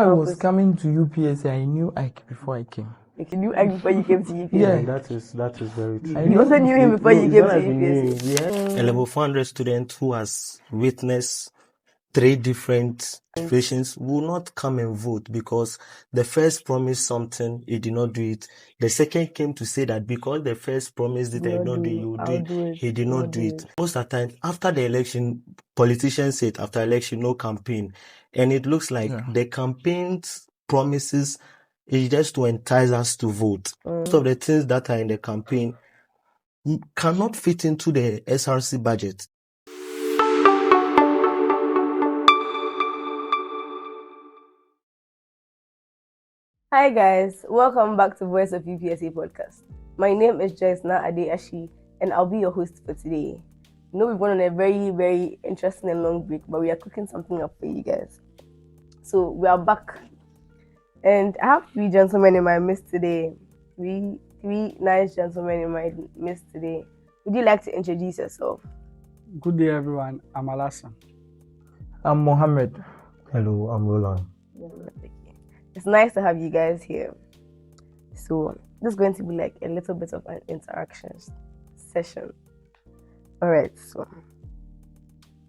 I was coming to UPS, I knew Ike before I came. You knew Ike before you came to UPS? Yeah, that is very true. You also knew him before you came to UPS? We had a level 400 student who has witnessed 3 different situations will not come and vote because the first promised something, he did not do it. The second came to say that because the first promised it, he did not do it. Most of the time, after the election, politicians said after election, no campaign. And it looks like the campaign's promises is just to entice us to vote. Most of the things that are in the campaign cannot fit into the SRC budget. Hi guys, welcome back to Voice of VPSA Podcast. My name is Joyce Adeashi and I'll be your host for today. You know, we've gone on a very, very interesting and long break, but we are cooking something up for you guys. So we are back. And I have 3 gentlemen in my midst today. Three nice gentlemen in my midst today. Would you like to introduce yourself? Good day, everyone. I'm Alassane. I'm Mohammed. Hello, I'm Roland. It's nice to have you guys here. So this is going to be like a little bit of an interaction session. Alright, so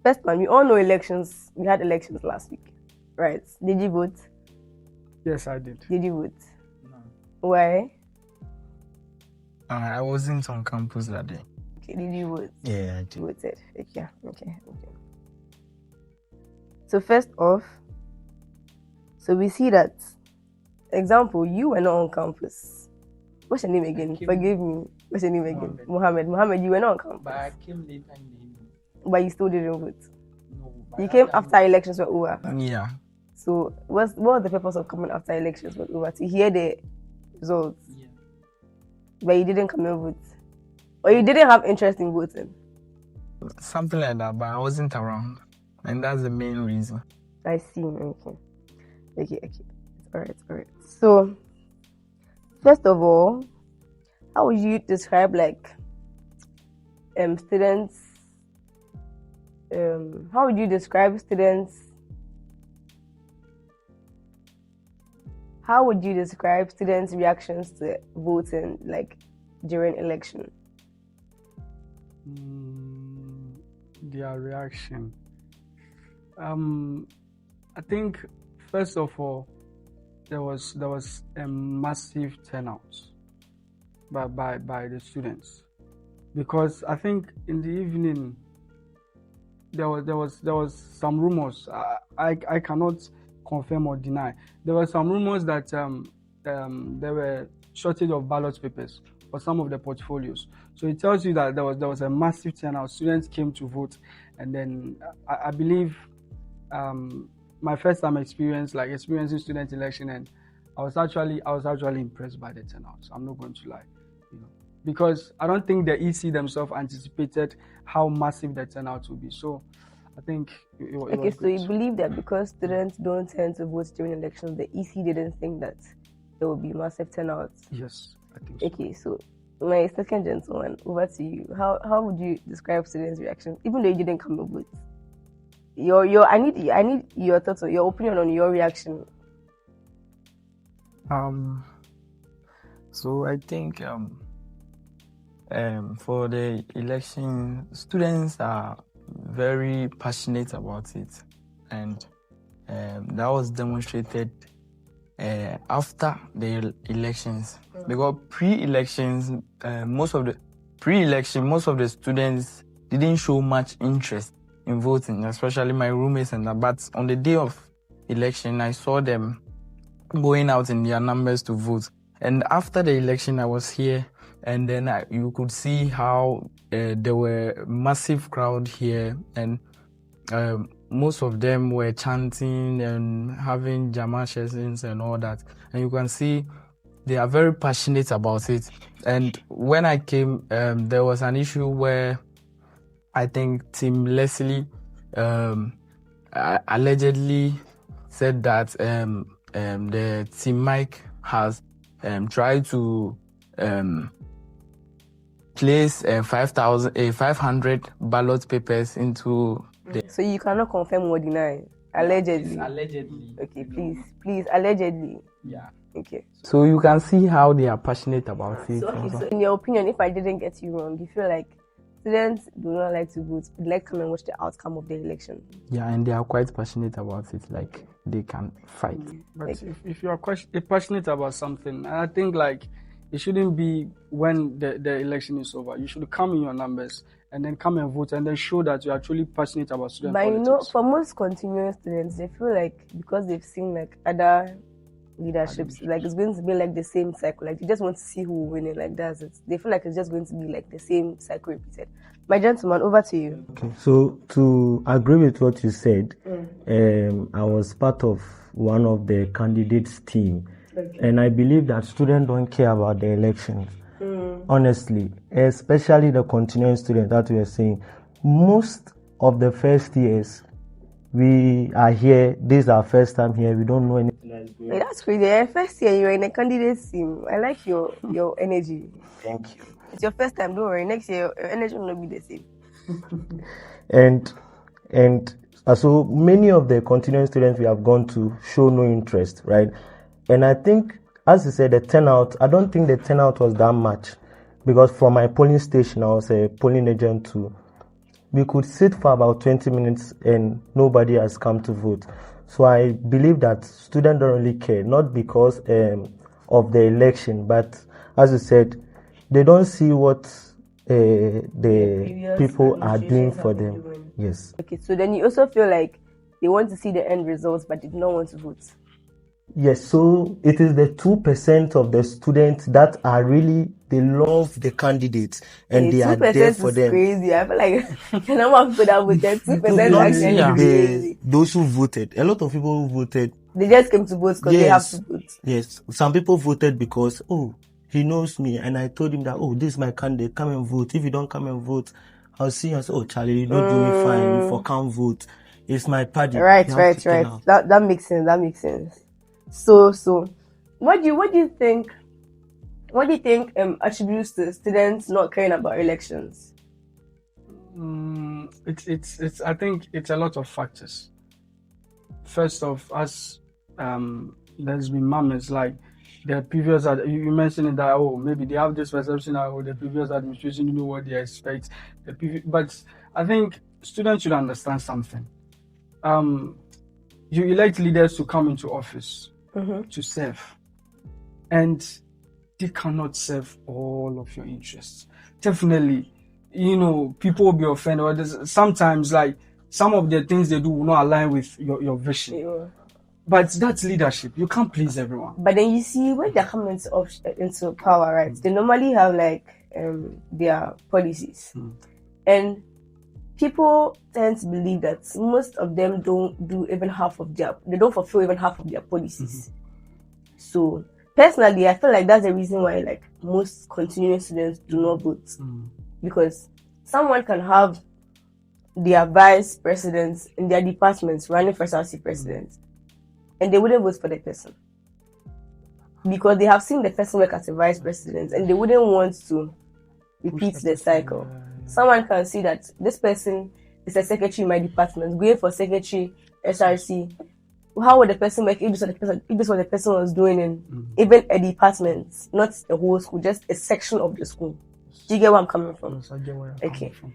first one, we all know elections. We had elections last week, right? Did you vote? Yes, I did. Did you vote? No. Why? I wasn't on campus that day. Okay, did you vote? Yeah, I did. Voted. Okay. So first off, so we see that, example, you were not on campus. What's your name again? Forgive me. What's your name again? Mohammed. Mohammed, you were not on campus. But I came later in the evening. But you still didn't vote. No. You came after elections were over. Yeah. So what was the purpose of coming after elections were over? To hear the results. Yeah. But you didn't come and vote. Or you didn't have interest in voting. Something like that, but I wasn't around. And that's the main reason. I see. Okay. Alright. So, first of all, how would you describe students? How would you describe students? How would you describe students' reactions to voting, during election? Their reaction. I think first of all, there was a massive turnout by the students, because I think in the evening there was some rumors. I cannot confirm or deny. There were some rumors that there were shortage of ballot papers for some of the portfolios. So it tells you that there was a massive turnout. Students came to vote, and then I believe my first time experiencing student election, and I was actually impressed by the turnout. I'm not going to lie, because I don't think the EC themselves anticipated how massive the turnout would be. So I think it was okay. So great. You believe that because students don't tend to vote during elections, the EC didn't think that there would be massive turnout? Yes, I think so. Okay, so my second gentleman, over to you. How would you describe students' reaction, even though you didn't come and vote? I need your thoughts, your opinion on your reaction. So I think for the election, students are very passionate about it, and that was demonstrated after the elections. Because pre-elections, most of the students didn't show much interest in voting, especially my roommates and that. But on the day of election, I saw them going out in their numbers to vote. And after the election, I was here, and then you could see how there were massive crowd here, and most of them were chanting and having Jama sessions and all that. And you can see they are very passionate about it. And when I came, there was an issue where I think Tim Leslie allegedly said that the Team Mike has tried to place 500 ballot papers into the... So you cannot confirm or deny? Allegedly. Allegedly. Okay, please, allegedly. Yeah. Okay. So you can see how they are passionate about it. So in your opinion, if I didn't get you wrong, you feel like students do not like to vote, they like to come and watch the outcome of the election. Yeah, and they are quite passionate about it. Like they can fight. But if you are passionate about something, I think like it shouldn't be when the election is over. You should come in your numbers and then come and vote and then show that you are truly passionate about student But politics. you know, for most continuing students, they feel like because they've seen like other leaderships, like it's going to be like the same cycle. Like you just want to see who will win it. Like that's it. They feel like it's just going to be like the same cycle repeated. My gentleman, over to you. Okay, so to agree with what you said, I was part of one of the candidates' team, and I believe that students don't care about the elections. Honestly, especially the continuing students that we are saying, most of the first years we are here. This is our first time here. We don't know anything that's going on. That's crazy. First year you're in a candidate team. I like your energy. Thank you. It's your first time, don't worry. Next year your energy will not be the same. And so many of the continuing students we have gone to show no interest, right? And I think, as you said, the turnout, I don't think the turnout was that much, because from my polling station, I was a polling agent too. We could sit for about 20 minutes and nobody has come to vote. So I believe that students don't really care, not because of the election, but as you said, they don't see what the people are doing for them. Yes. Okay, so then you also feel like they want to see the end results but did not want to vote. Yes, so it is the 2% of the students that are really, they love the candidates and they are there for them. 2% is crazy. I feel like the number of people that voted, 2% is actually crazy. Those who voted, a lot of people who voted, they just came to vote because they have to vote. Yes, some people voted because, he knows me, and I told him that, this is my candidate, come and vote. If you don't come and vote, I'll see you and say, Charlie, you don't do me fine, if I can't vote. It's my party. Right. That makes sense. So what do you think attributes to students not caring about elections? It's I think it's a lot of factors. First off, as there's been moments like the previous, you mentioned that maybe they have this perception that the previous administration, you know what they expect. But I think students should understand something. You elect leaders to come into office to serve, and they cannot serve all of your interests. Definitely, people will be offended. Sometimes, like some of the things they do will not align with your vision. Yeah. But that's leadership. You can't please everyone. But then you see, when they're coming into power, right? They normally have like their policies, and people tend to believe that most of them don't do even half of they don't fulfill even half of their policies. So personally, I feel like that's the reason why like most continuing students do not vote, because someone can have their vice presidents in their departments running for SRC president, and they wouldn't vote for the person because they have seen the person work as a vice president and they wouldn't want to repeat the cycle. Someone can see that this person is a secretary in my department, going for secretary SRC. How would the person work if this was the person was doing in even a department, not the whole school, just a section of the school? Do you get where I'm coming from? Yes, I get where you're coming from.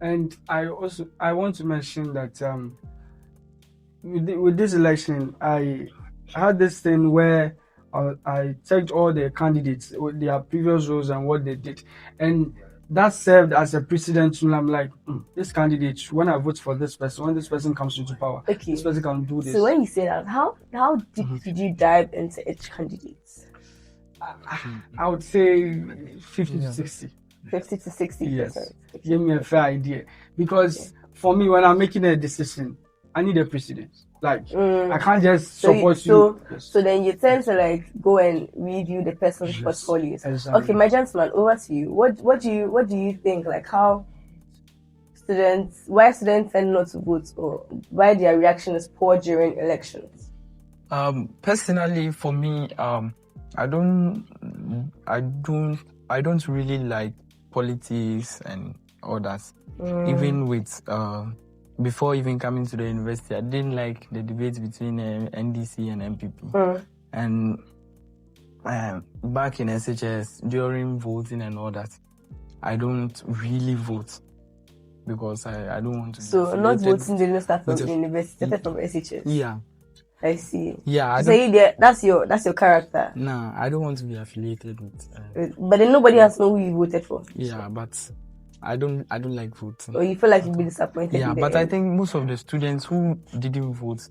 And I want to mention that with this election, I had this thing where I checked all the candidates, their previous roles and what they did, and that served as a precedent. I'm like, this candidate, when I vote for this person, when this person comes into power, this person can do this. So when you say that, how deep did you dive into each candidate? I would say 50 to 60. 50 to 60%. Yes, give me a fair idea. Because for me, when I'm making a decision, I need a precedent. Like, I can't just support you. So then you tend to like go and review the person's portfolios. Exactly. Okay, my gentleman, over to you. What do you think? Like why students tend not to vote, or why their reaction is poor during elections? Personally, for me, I don't really like politics and all that. Even with before even coming to the university, I didn't like the debates between NDC and MPP. And back in SHS, during voting and all that, I don't really vote because I don't want to. So not voting didn't start from university, started from SHS. Yeah. I see. Yeah, that's your character. Nah, I don't want to be affiliated with. But then nobody else know who you voted for. Yeah, but I don't like voting. Or you feel like you'll be disappointed. Yeah, but I think most of the students who didn't vote,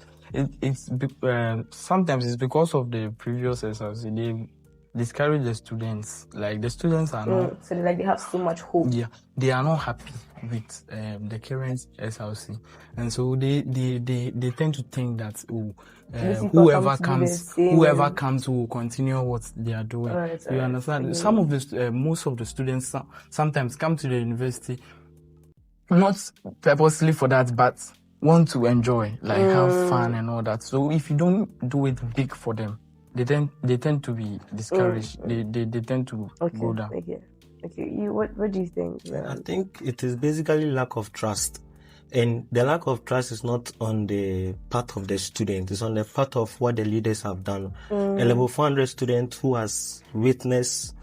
sometimes it's because of the previous SLC. They discourage the students. Like the students are not. So they have so much hope. Yeah, they are not happy with the current SLC, and so they tend to think that whoever comes will continue what they are doing. You understand? Some of the most of the students sometimes come to the university not purposely for that, but want to enjoy, like have fun and all that. So if you don't do it big for them, they tend to be discouraged. They tend to go down. Okay. What do you think? I think it is basically lack of trust. And the lack of trust is not on the part of the student, it's on the part of what the leaders have done. A level 400 student who has witnessed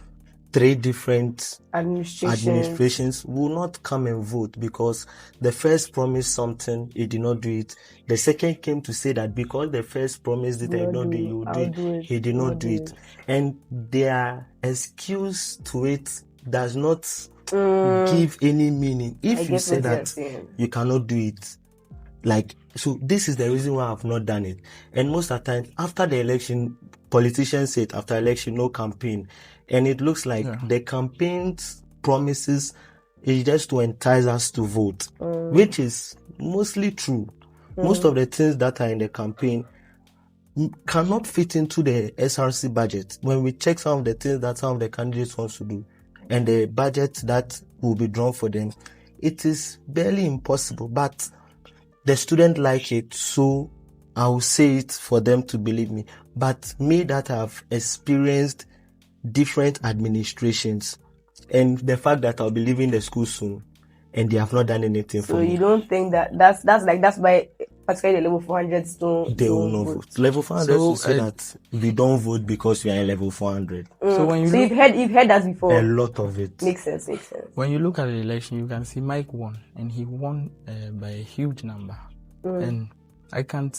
3 different administrations will not come and vote because the first promised something, he did not do it. The second came to say that because the first promised it, he did not do it. And their excuse to it does not give any meaning. If you say that you cannot do it, like, so this is the reason why I've not done it. And most of the time, after the election, politicians say after election, no campaign. And it looks like the campaign's promises is just to entice us to vote, which is mostly true. Most of the things that are in the campaign cannot fit into the SRC budget. When we check some of the things that some of the candidates want to do and the budget that will be drawn for them, it is barely impossible. But the student like it, so I will say it for them to believe me. But me that have experienced different administrations and the fact that I'll be leaving the school soon and they have not done anything for me. So you don't think that's why particularly the level 400s they will not vote. Level 400 will say that we don't vote because we are in level 400. So when you've heard that before. A lot of it. Makes sense. When you look at the election, you can see Mike won, and he won by a huge number. And I can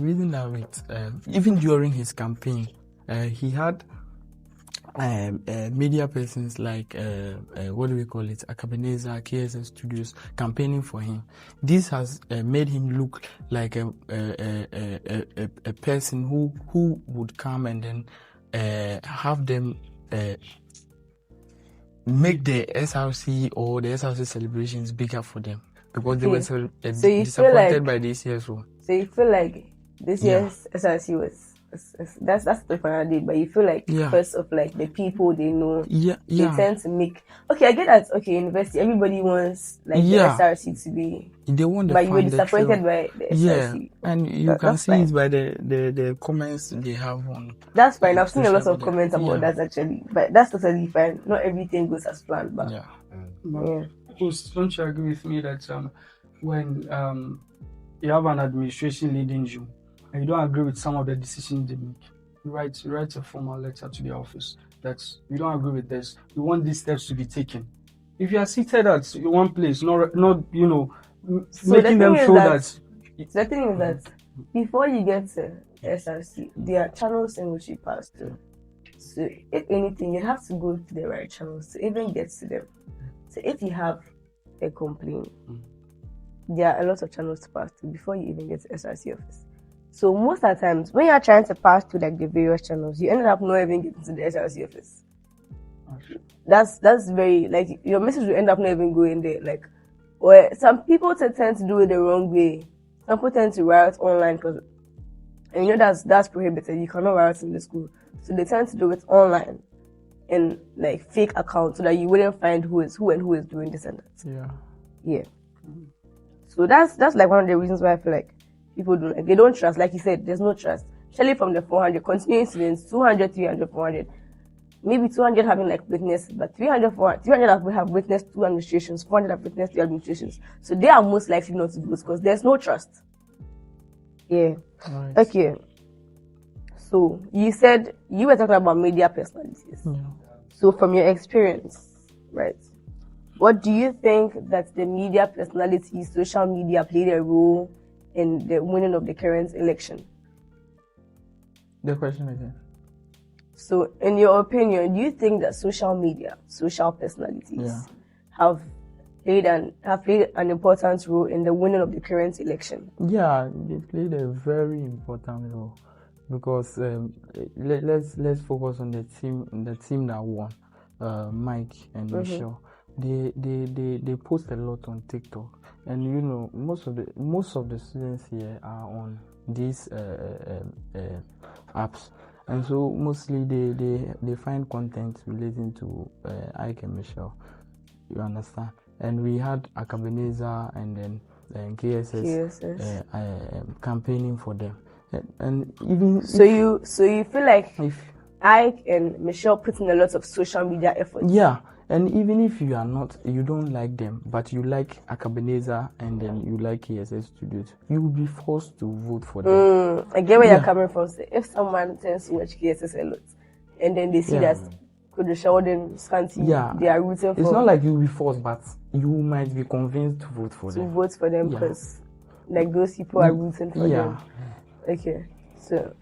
reason that with even during his campaign, he had media persons like what do we call it, Akabeneza, KSS Studios campaigning for him. This has made him look like a person who would come and then have them make the SRC or the SRC celebrations bigger for them because they were disappointed by this year's one. So you feel like this year's SRC was that's the final day, but you feel like because of like the people they know, they tend to make. Okay, I get that. Okay, university, everybody wants like the SRC to be. They want, but you were disappointed by the SRC. And you can see it by the comments they have on. That's fine. I've seen a lot of comments about that actually, but that's totally fine. Not everything goes as planned, but don't you agree with me that when you have an administration leading you, and you don't agree with some of the decisions they make, you write a formal letter to the office that you don't agree with this. You want these steps to be taken. If you are seated at one place, not making them show that. The thing is that before you get to SRC, there are channels in which you pass through. So if anything, you have to go to the right channels to even get to them. So if you have a complaint, there are a lot of channels to pass through before you even get to SRC office. So most of the times, when you're trying to pass through like the various channels, you end up not even getting to the SRC office. That's very, like, your message will end up not even going there. Like, or some people tend to do it the wrong way. Some people tend to write online because, and you know that's prohibited. You cannot write in the school, so they tend to do it online in like fake accounts so that you wouldn't find who is doing this and that. Yeah. So that's like one of the reasons why I feel like people they don't trust. Like you said, there's no trust. Especially from the 400 continuing students, 200, 300, 400. maybe 200 having like witnessed, but 300 have witnessed 2 administrations, 400 have witnessed 3 administrations. So they are most likely not to vote because there's no trust. Yeah. Right. Okay. So you said you were talking about media personalities. Yeah. So from your experience, right, what do you think that the media personalities, social media played a role in the winning of the current election? The question again. So in your opinion, do you think that social media, social personalities have played an important role in the winning of the current election? Yeah, they played a very important role because let's focus on the team that won, Mike and Michelle. They post a lot on TikTok, and you know most of the students here are on these apps, and so mostly they find content relating to Ike and Michelle. You understand? And we had Akabeneza and then KSS. Campaigning for them, and even so you feel like if Ike and Michelle put in a lot of social media effort. Yeah, and even if you don't like them, but you like Akabeneza and then you like KSS Studios, you will be forced to vote for them. I get where you're coming from. So if someone tends to watch KSS a lot, and then they see that could show them scanty, they are rooting for. It's not like you'll be forced, but you might be convinced to vote for them. To vote for them because, like, those people are rooting for them. Okay, so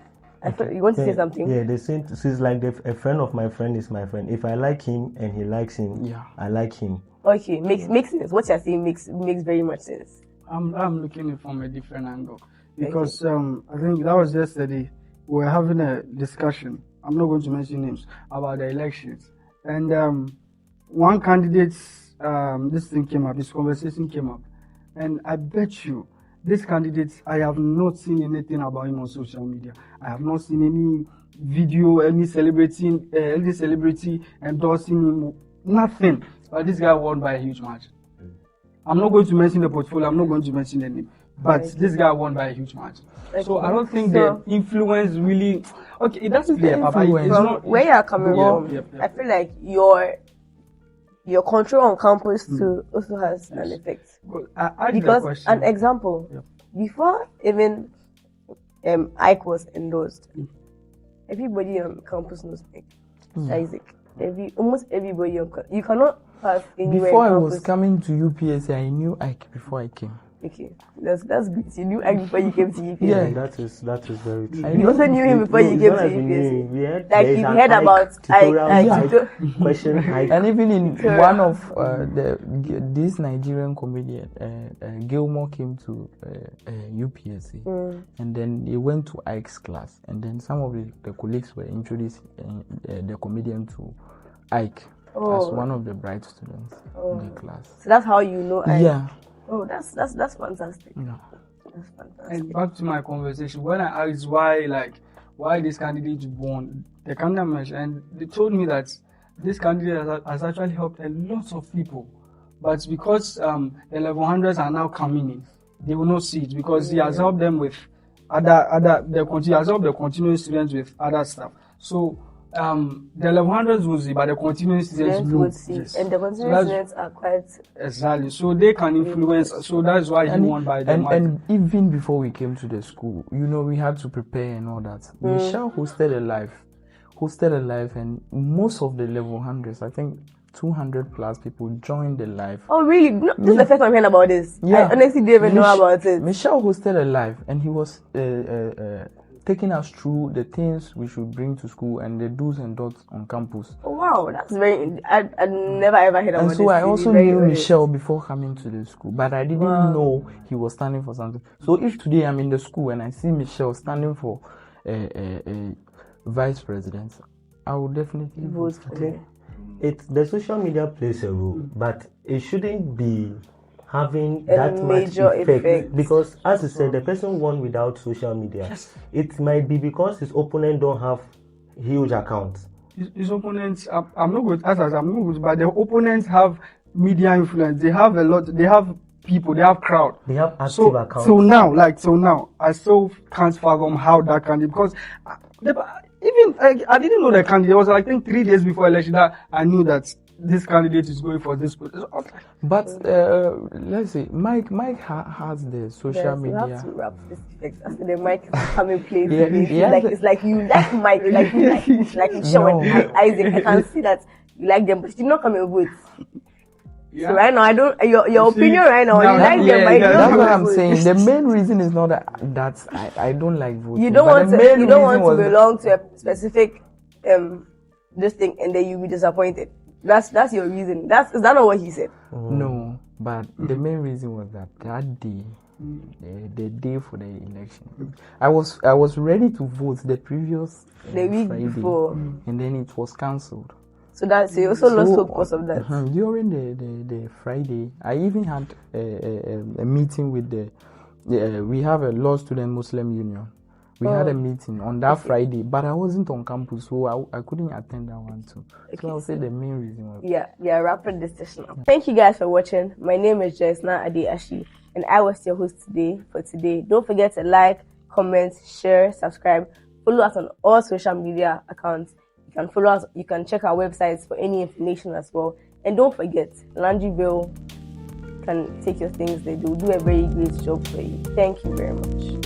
I thought you want to say something? Yeah, they say so it's like a friend of my friend is my friend. If I like him and he likes him, I like him. Okay, makes sense. What you're saying makes very much sense. I'm looking at it from a different angle because I think that was yesterday. We were having a discussion. I'm not going to mention names about the elections, and one candidate, this conversation came up, and I bet you. This candidate, I have not seen anything about him on social media. I have not seen any video, any celebrity endorsing him, nothing. But this guy won by a huge margin. I'm not going to mention the portfolio, I'm not going to mention the name, but this guy won by a huge margin. So I don't think the influence really, it doesn't play a part. Where you are coming from, I feel like your control on campus too also has an effect. Because an example, before even Ike was endorsed, everybody on campus knows Isaac. Almost everybody on campus. You cannot pass anywhere. Before I was coming to UPSC, I knew Ike before I came. Okay, that's good. You knew Ike before you came to UPSC. Yeah, that is very true. You also knew him before you came to UPSC. Like you heard about Ike. Question Ike. And even in one of this Nigerian comedian, Gilmore came to UPSC, and then he went to Ike's class, and then some of the colleagues were introduced the comedian to Ike as one of the bright students in the class. So that's how you know Ike. Yeah. Oh, that's fantastic. Yeah. That's fantastic. And back to my conversation, when I asked why this candidate won, the candidate mentioned, and they told me that this candidate has actually helped a lot of people, but because the level 100s are now coming in, they will not see it because he has helped them with he has helped the continuing students with other stuff. So the level 100s will see, but the continuing students would see, and the continuing students are quite exactly. So they can influence. So that's why he won by the and even before we came to the school, we had to prepare and all that. Michelle hosted a live, and most of the level 100s, I think 200 plus people joined the live. Oh really? No, this is the first time I'm hearing about this. I honestly didn't even know about it. Michelle hosted a live, and he was taking us through the things we should bring to school and the do's and don'ts on campus. Oh, wow, that's very. I never ever heard about this. And so I also knew Michelle before coming to the school, but I didn't know he was standing for something. So if today I'm in the school and I see Michelle standing for a vice president, I will definitely vote for him. The social media plays a role, but it shouldn't be having that much effect because, as you said, the person won without social media. Yes. It might be because his opponent don't have huge accounts. His opponents, I'm not good, but the opponents have media influence. They have a lot. They have people. They have crowd. They have active accounts. So now, I still can't fathom how that can be because even I didn't know the candidate. It was I think 3 days before election that I knew that this candidate is going for this position. But let's see, Mike has the social You have media. to wrap this effect after the mic is coming place. Yeah, Like it's like you like Mike, like you like Sean and Isaac. I can see that you like them, but you did not come and vote. Yeah. So right now, I don't. Your opinion right now, you like them, but you don't That's come what and I'm vote. saying. The main reason is not that I don't like voting. You don't but want the to. main You don't reason want to was belong to a specific this thing, and then you be disappointed. That's your reason. Is that not what he said? No, but the main reason was that day, the day for the election, I was ready to vote the previous The week Friday, before. and then it was cancelled. So you also lost hope because of that. During the Friday, I even had a meeting with we have a law student Muslim union. We had a meeting on that Friday, but I wasn't on campus, so I couldn't attend that one too. So I'll say the main reason was Wrapping this session up. Thank you guys for watching. My name is Joyce Ade Ashi, and I was your host today. Don't forget to like, comment, share, subscribe, follow us on all social media accounts. You can follow us. You can check our websites for any information as well. And don't forget, Landryville can take your things. They will do a very great job for you. Thank you very much.